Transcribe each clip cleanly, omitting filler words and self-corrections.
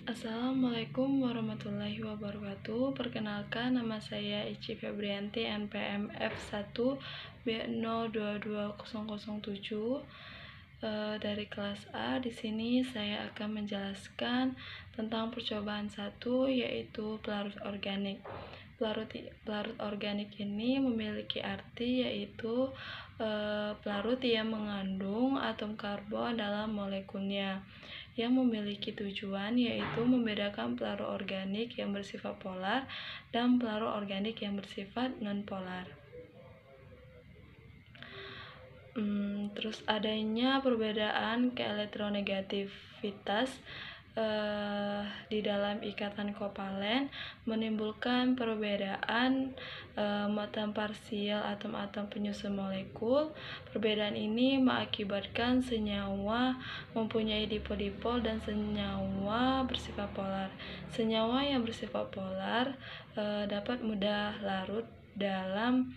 Assalamualaikum warahmatullahi wabarakatuh. Perkenalkan, nama saya Ici Febrianti, NPM F1B022007 dari kelas A. Di sini saya akan menjelaskan tentang percobaan 1, yaitu pelarut organik. Pelarut organik ini memiliki arti yaitu pelarut yang mengandung atom karbon dalam molekulnya, yang memiliki tujuan yaitu membedakan pelarut organik yang bersifat polar dan pelarut organik yang bersifat non-polar. Terus adanya perbedaan keelektronegativitas di dalam ikatan kovalen menimbulkan perbedaan muatan parsial atom-atom penyusun molekul. Perbedaan ini mengakibatkan senyawa mempunyai dipol-dipol dan senyawa bersifat polar. Senyawa yang bersifat polar dapat mudah larut dalam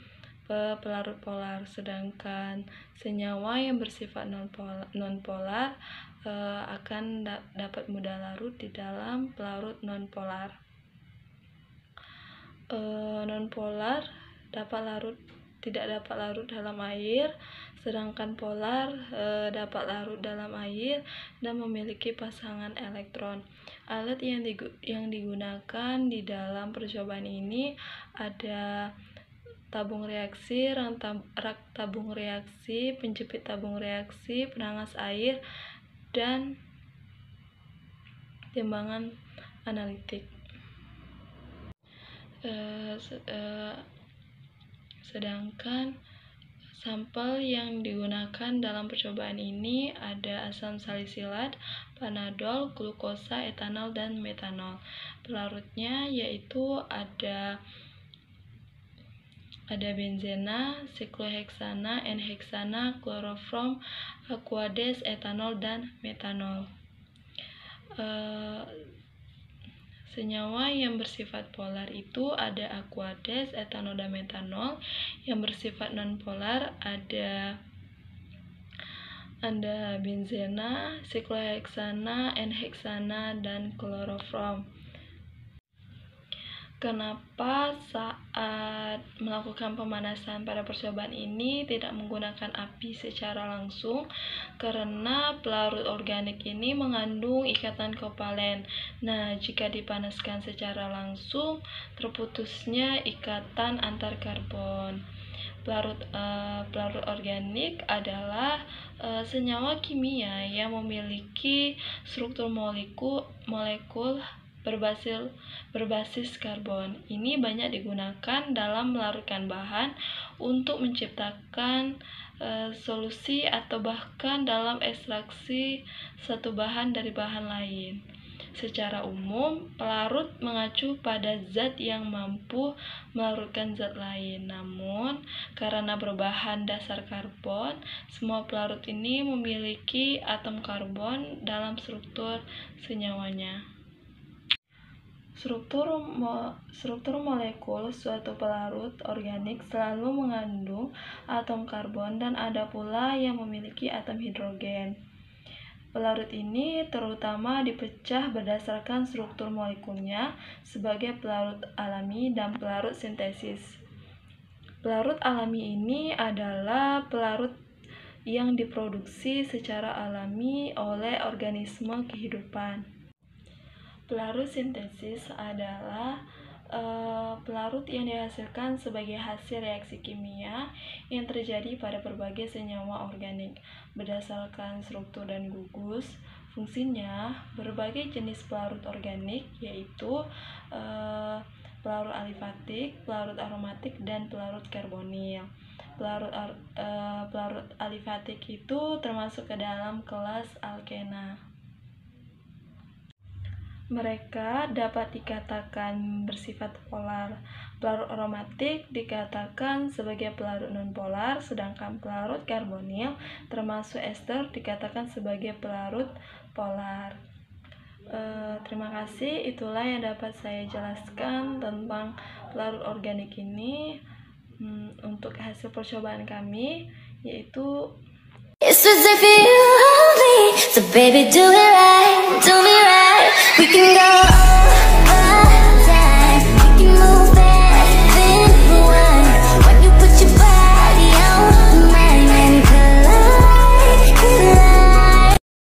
pelarut polar, sedangkan senyawa yang bersifat non-polar akan dapat mudah larut di dalam pelarut non-polar. Non-polar tidak dapat larut dalam air, sedangkan polar dapat larut dalam air dan memiliki pasangan elektron. Alat yang digunakan di dalam percobaan ini ada tabung reaksi, rak tabung reaksi, penjepit tabung reaksi, penangas air, dan timbangan analitik. Sedangkan sampel yang digunakan dalam percobaan ini ada asam salisilat, panadol, glukosa, etanol, dan metanol. Pelarutnya yaitu ada benzena, sikloheksana, N-heksana, klorofrom, aquades, etanol, dan metanol. Senyawa yang bersifat polar itu ada aquades, etanol, dan metanol. Yang bersifat non-polar ada benzena, sikloheksana, N-heksana, dan klorofrom. Kenapa saat melakukan pemanasan pada percobaan ini tidak menggunakan api secara langsung? Karena pelarut organik ini mengandung ikatan kovalen. Nah, jika dipanaskan secara langsung, terputusnya ikatan antar karbon. Pelarut organik adalah senyawa kimia yang memiliki struktur molekul berbasis karbon. Ini banyak digunakan dalam melarutkan bahan untuk menciptakan solusi atau bahkan dalam ekstraksi satu bahan dari bahan lain. Secara umum, pelarut mengacu pada zat yang mampu melarutkan zat lain. Namun, karena berbahan dasar karbon, semua pelarut ini memiliki atom karbon dalam struktur senyawanya. Struktur molekul suatu pelarut organik selalu mengandung atom karbon dan ada pula yang memiliki atom hidrogen. Pelarut ini terutama dipecah berdasarkan struktur molekulnya sebagai pelarut alami dan pelarut sintesis. Pelarut alami ini adalah pelarut yang diproduksi secara alami oleh organisme kehidupan. Pelarut sintesis adalah pelarut yang dihasilkan sebagai hasil reaksi kimia yang terjadi pada berbagai senyawa organik berdasarkan struktur dan gugus. Fungsinya, berbagai jenis pelarut organik yaitu pelarut alifatik, pelarut aromatik, dan pelarut karbonil. Pelarut alifatik itu termasuk ke dalam kelas alkena. Mereka dapat dikatakan bersifat polar. Pelarut aromatik dikatakan sebagai pelarut non-polar, sedangkan pelarut karbonil termasuk ester dikatakan sebagai pelarut polar. Terima kasih, itulah yang dapat saya jelaskan tentang pelarut organik ini untuk hasil percobaan kami, yaitu It's as if you love me, so baby do me right.